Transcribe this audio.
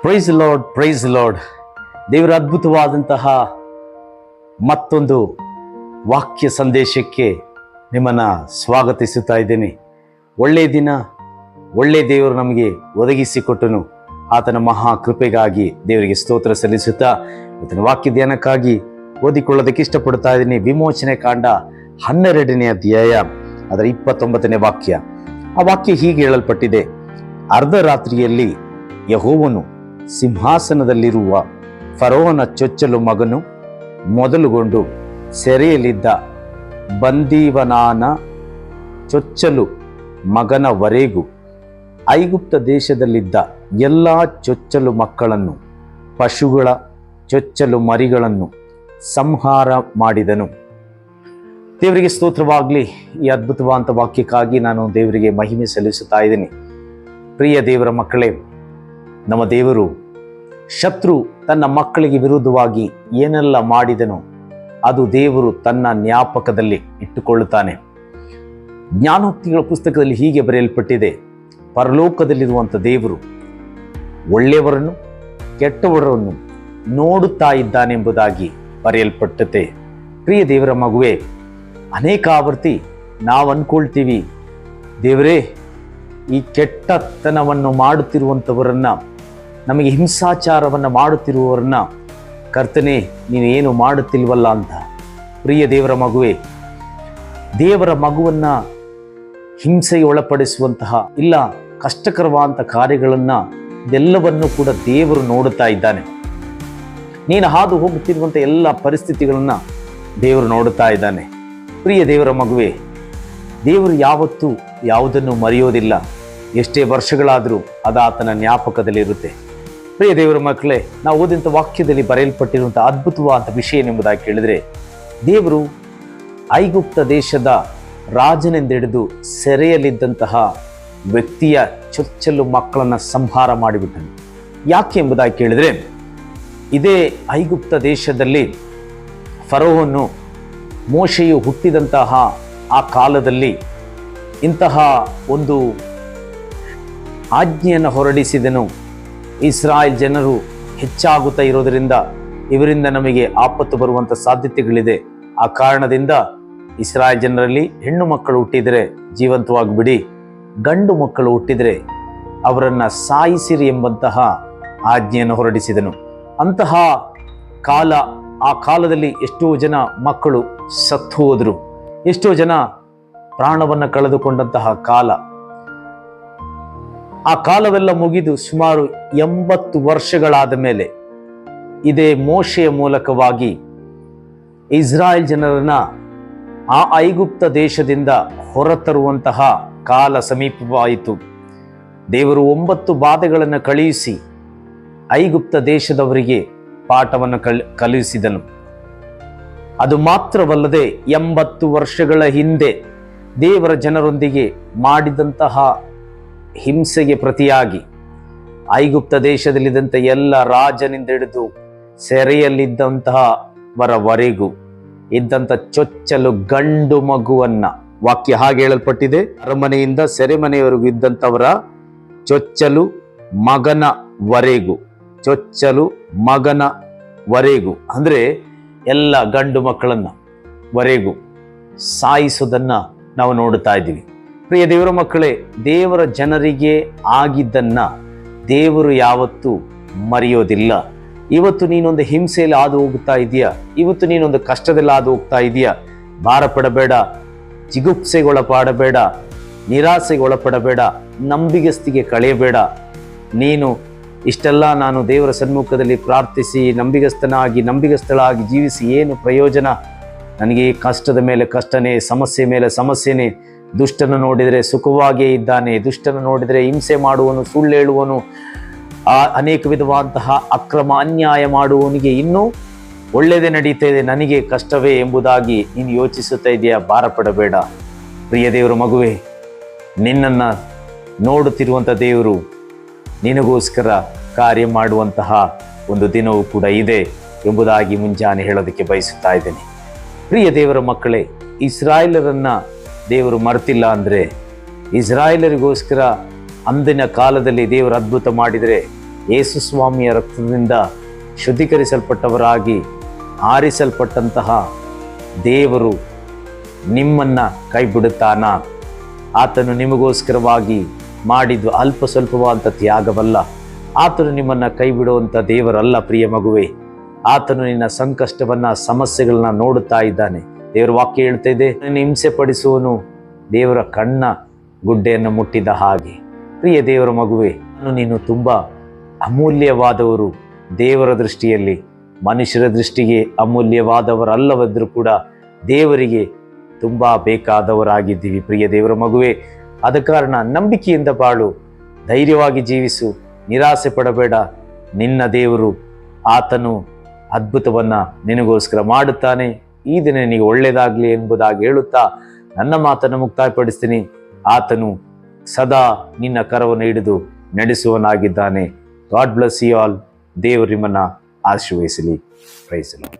Price lord. ದೇವರ ಅದ್ಭುತವಾದಂತಹ ಮತ್ತೊಂದು ವಾಕ್ಯ ಸಂದೇಶಕ್ಕೆ ನಿಮ್ಮನ್ನು ಸ್ವಾಗತಿಸುತ್ತಾ ಇದ್ದೇನೆ. ಒಳ್ಳೆಯ ದಿನ, ಒಳ್ಳೆಯ ದೇವರು ನಮಗೆ ಒದಗಿಸಿಕೊಟ್ಟನು. ಆತನ ಮಹಾ ಕೃಪೆಗಾಗಿ ದೇವರಿಗೆ ಸ್ತೋತ್ರ ಸಲ್ಲಿಸುತ್ತಾ ಇವತ್ತಿನ ವಾಕ್ಯ ಧ್ಯಾನಕ್ಕಾಗಿ ಓದಿಕೊಳ್ಳೋದಕ್ಕೆ ಇಷ್ಟಪಡ್ತಾ ಇದ್ದೀನಿ. ವಿಮೋಚನೆ ಕಾಂಡ 12ನೇ ಅಧ್ಯಾಯ ಅದರ 29ನೇ ವಾಕ್ಯ. ಆ ವಾಕ್ಯ ಹೀಗೆ ಹೇಳಲ್ಪಟ್ಟಿದೆ: ಅರ್ಧರಾತ್ರಿಯಲ್ಲಿ ಯೆಹೋವನು ಸಿಂಹಾಸನದಲ್ಲಿರುವ ಫರೋಹನ ಚೊಚ್ಚಲು ಮಗನು ಮೊದಲುಗೊಂಡು ಸೆರೆಯಲ್ಲಿದ್ದ ಬಂದೀವನಾನ ಚೊಚ್ಚಲು ಮಗನವರೆಗೂ ಐಗುಪ್ತ ದೇಶದಲ್ಲಿದ್ದ ಎಲ್ಲ ಚೊಚ್ಚಲು ಮಕ್ಕಳನ್ನು, ಪಶುಗಳ ಚೊಚ್ಚಲು ಮರಿಗಳನ್ನು ಸಂಹಾರ ಮಾಡಿದನು. ದೇವರಿಗೆ ಸ್ತೋತ್ರವಾಗಲಿ. ಈ ಅದ್ಭುತವಾದಂಥ ವಾಕ್ಯಕ್ಕಾಗಿ ನಾನು ದೇವರಿಗೆ ಮಹಿಮೆ ಸಲ್ಲಿಸುತ್ತಾ ಇದ್ದೀನಿ. ಪ್ರಿಯ ದೇವರ ಮಕ್ಕಳೇ, ನಮ್ಮ ದೇವರು ಶತ್ರು ತನ್ನ ಮಕ್ಕಳಿಗೆ ವಿರುದ್ಧವಾಗಿ ಏನೆಲ್ಲ ಮಾಡಿದನೋ ಅದು ದೇವರು ತನ್ನ ಜ್ಞಾಪಕದಲ್ಲಿ ಇಟ್ಟುಕೊಳ್ಳುತ್ತಾನೆ. ಜ್ಞಾನೋಕ್ತಿಗಳ ಪುಸ್ತಕದಲ್ಲಿ ಹೀಗೆ ಬರೆಯಲ್ಪಟ್ಟಿದೆ: ಪರಲೋಕದಲ್ಲಿರುವಂಥ ದೇವರು ಒಳ್ಳೆಯವರನ್ನು ಕೆಟ್ಟವರನ್ನು ನೋಡುತ್ತಾ ಇದ್ದಾನೆಂಬುದಾಗಿ ಬರೆಯಲ್ಪಟ್ಟತೆ. ಪ್ರಿಯ ದೇವರ ಮಗುವೆ, ಅನೇಕ ಆವರ್ತಿ ನಾವು ಅಂದ್ಕೊಳ್ತೀವಿ, ದೇವರೇ, ಈ ಕೆಟ್ಟತನವನ್ನು ಮಾಡುತ್ತಿರುವಂಥವರನ್ನ, ನಮಗೆ ಹಿಂಸಾಚಾರವನ್ನು ಮಾಡುತ್ತಿರುವವರನ್ನ ಕರ್ತನೇ ನೀನು ಏನು ಮಾಡುತ್ತಿಲ್ವಲ್ಲ ಅಂತ. ಪ್ರಿಯ ದೇವರ ಮಗುವೆ, ದೇವರ ಮಗುವನ್ನ ಹಿಂಸೆಗೆ ಒಳಪಡಿಸುವಂತಹ ಇಲ್ಲ ಕಷ್ಟಕರವಾದಂಥ ಕಾರ್ಯಗಳನ್ನು ಇದೆಲ್ಲವನ್ನು ಕೂಡ ದೇವರು ನೋಡುತ್ತಾ ಇದ್ದಾನೆ. ನೀನು ಹಾದು ಹೋಗುತ್ತಿರುವಂಥ ಎಲ್ಲ ಪರಿಸ್ಥಿತಿಗಳನ್ನು ದೇವರು ನೋಡುತ್ತಾ ಇದ್ದಾನೆ. ಪ್ರಿಯ ದೇವರ ಮಗುವೆ, ದೇವರು ಯಾವತ್ತೂ ಯಾವುದನ್ನು ಮರೆಯೋದಿಲ್ಲ. ಎಷ್ಟೇ ವರ್ಷಗಳಾದರೂ ಅದು ಆತನ ಜ್ಞಾಪಕದಲ್ಲಿರುತ್ತೆ. ಪ್ರಿಯ ದೇವರ ಮಕ್ಕಳೇ, ನಾವು ಓದಿದಂಥ ವಾಕ್ಯದಲ್ಲಿ ಬರೆಯಲ್ಪಟ್ಟಿರುವಂಥ ಅದ್ಭುತವಾದ ವಿಷಯ ಎಂಬುದಾಗಿ ಕೇಳಿದರೆ, ದೇವರು ಐಗುಪ್ತ ದೇಶದ ರಾಜನೆಂದೆಡೆದು ಸೆರೆಯಲ್ಲಿದ್ದಂತಹ ವ್ಯಕ್ತಿಯ ಚೊಚ್ಚಲು ಮಕ್ಕಳನ್ನು ಸಂಹಾರ ಮಾಡಿಬಿಟ್ಟನು. ಯಾಕೆ ಎಂಬುದಾಗಿ ಕೇಳಿದರೆ, ಇದೇ ಐಗುಪ್ತ ದೇಶದಲ್ಲಿ ಫರೋಹನು ಮೋಶೆಯು ಹುಟ್ಟಿದಂತಹ ಆ ಕಾಲದಲ್ಲಿ ಇಂತಹ ಒಂದು ಆಜ್ಞೆಯನ್ನು ಹೊರಡಿಸಿದನು. ಇಸ್ರಾಯೇಲ್ ಜನರು ಹೆಚ್ಚಾಗುತ್ತಾ ಇರೋದರಿಂದ ಇವರಿಂದ ನಮಗೆ ಆಪತ್ತು ಬರುವಂಥ ಸಾಧ್ಯತೆಗಳಿದೆ. ಆ ಕಾರಣದಿಂದ ಇಸ್ರಾಯೇಲ್ ಜನರಲ್ಲಿ ಹೆಣ್ಣು ಮಕ್ಕಳು ಹುಟ್ಟಿದರೆ ಜೀವಂತವಾಗಿ ಬಿಡಿ, ಗಂಡು ಮಕ್ಕಳು ಹುಟ್ಟಿದರೆ ಅವರನ್ನು ಸಾಯಿಸಿರಿ ಎಂಬಂತಹ ಆಜ್ಞೆಯನ್ನು ಹೊರಡಿಸಿದನು. ಅಂತಹ ಕಾಲ, ಆ ಕಾಲದಲ್ಲಿ ಎಷ್ಟೋ ಜನ ಮಕ್ಕಳು ಸತ್ತು ಹೋದರು, ಎಷ್ಟೋ ಜನ ಪ್ರಾಣವನ್ನು ಕಳೆದುಕೊಂಡಂತಹ ಕಾಲ. ಆ ಕಾಲವೆಲ್ಲ ಮುಗಿದು ಸುಮಾರು 80 ವರ್ಷಗಳಾದ ಮೇಲೆ ಇದೇ ಮೋಶೆಯ ಮೂಲಕವಾಗಿ ಇಸ್ರಾಯೇಲ್ ಜನರನ್ನ ಆ ಐಗುಪ್ತ ದೇಶದಿಂದ ಹೊರತರುವಂತಹ ಕಾಲ ಸಮೀಪವಾಯಿತು. ದೇವರು 9 ಬಾಧೆಗಳನ್ನು ಕಳುಹಿಸಿ ಐಗುಪ್ತ ದೇಶದವರಿಗೆ ಪಾಠವನ್ನು ಕಳುಹಿಸಿದನು. ಅದು ಮಾತ್ರವಲ್ಲದೆ 80 ವರ್ಷಗಳ ಹಿಂದೆ ದೇವರ ಜನರೊಂದಿಗೆ ಮಾಡಿದಂತಹ ಹಿಂಸೆಗೆ ಪ್ರತಿಯಾಗಿ ಐಗುಪ್ತ ದೇಶದಲ್ಲಿದ್ದಂಥ ಎಲ್ಲ ರಾಜನಿಂದ ಹಿಡಿದು ಸೆರೆಯಲ್ಲಿದ್ದಂತಹವರವರೆಗೂ ಇದ್ದಂಥ ಚೊಚ್ಚಲು ಗಂಡು ಮಗುವನ್ನ, ವಾಕ್ಯ ಹಾಗೆ ಹೇಳಲ್ಪಟ್ಟಿದೆ, ಅರಮನೆಯಿಂದ ಸೆರೆಮನೆಯವರೆಗೂ ಇದ್ದಂಥವರ ಚೊಚ್ಚಲು ಮಗನವರೆಗೂ, ಚೊಚ್ಚಲು ಮಗನವರೆಗೂ ಅಂದ್ರೆ ಎಲ್ಲ ಗಂಡು ಮಕ್ಕಳನ್ನ ವರೆಗೂ ಸಾಯಿಸೋದನ್ನ ನಾವು ನೋಡುತ್ತಾ ಇದ್ದೀವಿ. ಪ್ರಿಯ ದೇವರ ಮಕ್ಕಳೇ, ದೇವರ ಜನರಿಗೆ ಆಗಿದ್ದನ್ನ ದೇವರು ಯಾವತ್ತೂ ಮರೆಯೋದಿಲ್ಲ. ಇವತ್ತು ನೀನೊಂದು ಹಿಂಸೆಯಲ್ಲಿ ಹಾದು ಹೋಗ್ತಾ ಇದೆಯಾ, ಇವತ್ತು ನೀನೊಂದು ಕಷ್ಟದಲ್ಲಿ ಹಾದು ಹೋಗ್ತಾ ಇದೆಯಾ, ಭಾರ ಪಡಬೇಡ, ಜಿಗುಪ್ಸೆಗೊಳಪಡಬೇಡ, ನಿರಾಸೆಗೊಳಪಡಬೇಡ, ನಂಬಿಗಸ್ತಿಗೆ ಕಳೆಯಬೇಡ. ನೀನು ಇಷ್ಟೆಲ್ಲ ನಾನು ದೇವರ ಸನ್ಮುಖದಲ್ಲಿ ಪ್ರಾರ್ಥಿಸಿ ನಂಬಿಗಸ್ತಳಾಗಿ ಜೀವಿಸಿ ಏನು ಪ್ರಯೋಜನ? ನನಗೆ ಕಷ್ಟದ ಮೇಲೆ ಕಷ್ಟನೇ, ಸಮಸ್ಯೆ ಮೇಲೆ ಸಮಸ್ಯೆನೇ. ದುಷ್ಟನ್ನು ನೋಡಿದರೆ ಸುಖವಾಗಿಯೇ ಇದ್ದಾನೆ, ದುಷ್ಟನ್ನು ನೋಡಿದರೆ ಹಿಂಸೆ ಮಾಡುವನು, ಸುಳ್ಳು ಹೇಳುವನು, ಅನೇಕ ವಿಧವಾದಂತಹ ಅಕ್ರಮ ಅನ್ಯಾಯ ಮಾಡುವವನಿಗೆ ಇನ್ನೂ ಒಳ್ಳೆಯದೇ ನಡೀತಾ ಇದೆ, ನನಗೆ ಕಷ್ಟವೇ ಎಂಬುದಾಗಿ ನೀನು ಯೋಚಿಸುತ್ತಾ ಇದೆಯಾ? ಭಾರ ಪಡಬೇಡ. ಪ್ರಿಯ ದೇವರ ಮಗುವೆ, ನಿನ್ನನ್ನು ನೋಡುತ್ತಿರುವಂಥ ದೇವರು ನಿನಗೋಸ್ಕರ ಕಾರ್ಯ ಮಾಡುವಂತಹ ಒಂದು ದಿನವೂ ಕೂಡ ಇದೆ ಎಂಬುದಾಗಿ ಮುಂಜಾನೆ ಹೇಳೋದಕ್ಕೆ ಬಯಸುತ್ತಾ ಇದ್ದೇನೆ. ಪ್ರಿಯ ದೇವರ ಮಕ್ಕಳೇ, ಇಸ್ರಾಯೇಲರನ್ನ ದೇವರು ಮರೆತಿಲ್ಲ ಅಂದರೆ, ಇಸ್ರಾಯೇಲರಿಗೋಸ್ಕರ ಅಂದಿನ ಕಾಲದಲ್ಲಿ ದೇವರು ಅದ್ಭುತ ಮಾಡಿದರೆ ಯೇಸು ಸ್ವಾಮಿಯ ರಕ್ತದಿಂದ ಶುದ್ಧೀಕರಿಸಲ್ಪಟ್ಟವರಾಗಿ ಆರಿಸಲ್ಪಟ್ಟಂತಹ ದೇವರು ನಿಮ್ಮನ್ನು ಕೈ ಬಿಡುತ್ತಾನ? ಆತನು ನಿಮಗೋಸ್ಕರವಾಗಿ ಮಾಡಿದ್ದು ಅಲ್ಪ ಸ್ವಲ್ಪವಾದಂಥ ತ್ಯಾಗವಲ್ಲ. ಆತನು ನಿಮ್ಮನ್ನು ಕೈ ಬಿಡುವಂಥ ದೇವರಲ್ಲ ಪ್ರಿಯ ಮಗುವೆ. ಆತನು ನಿನ್ನ ಸಂಕಷ್ಟವನ್ನು, ಸಮಸ್ಯೆಗಳನ್ನ ನೋಡುತ್ತಾ ಇದ್ದಾನೆ. ದೇವರ ವಾಕ್ಯ ಹೇಳ್ತಾ ಇದೆ, ನಿನ್ನ ಹಿಂಸೆ ಪಡಿಸುವನು ದೇವರ ಕಣ್ಣ ಗುಡ್ಡೆಯನ್ನು ಮುಟ್ಟಿದ ಹಾಗೆ. ಪ್ರಿಯ ದೇವರ ಮಗುವೆ, ನೀನು ತುಂಬ ಅಮೂಲ್ಯವಾದವರು ದೇವರ ದೃಷ್ಟಿಯಲ್ಲಿ. ಮನುಷ್ಯರ ದೃಷ್ಟಿಗೆ ಅಮೂಲ್ಯವಾದವರಲ್ಲವಾದರೂ ಕೂಡ ದೇವರಿಗೆ ತುಂಬ ಬೇಕಾದವರಾಗಿದ್ದೀವಿ ಪ್ರಿಯ ದೇವರ ಮಗುವೆ. ಆದ ಕಾರಣ ನಂಬಿಕೆಯಿಂದ ಬಾಳು, ಧೈರ್ಯವಾಗಿ ಜೀವಿಸು, ನಿರಾಸೆ ಪಡಬೇಡ. ನಿನ್ನ ದೇವರು ಆತನು ಅದ್ಭುತವನ್ನು ನಿನಗೋಸ್ಕರ ಮಾಡುತ್ತಾನೆ. ಈ ದಿನ ನಿನಗೆ ಒಳ್ಳೆಯದಾಗಲಿ ಎಂಬುದಾಗಿ ಹೇಳುತ್ತಾ ನನ್ನ ಮಾತನ್ನು ಮುಕ್ತಾಯಪಡಿಸ್ತೀನಿ. ಆತನು ಸದಾ ನಿನ್ನ ಕರವನ್ನು ಹಿಡಿದು ನಡೆಸುವನಾಗಿದ್ದಾನೆ. God bless you all. ದೇವರು ನಿಮ್ಮನ್ನು ಆಶೀರ್ವದಿಸಲಿ. Praise the lord.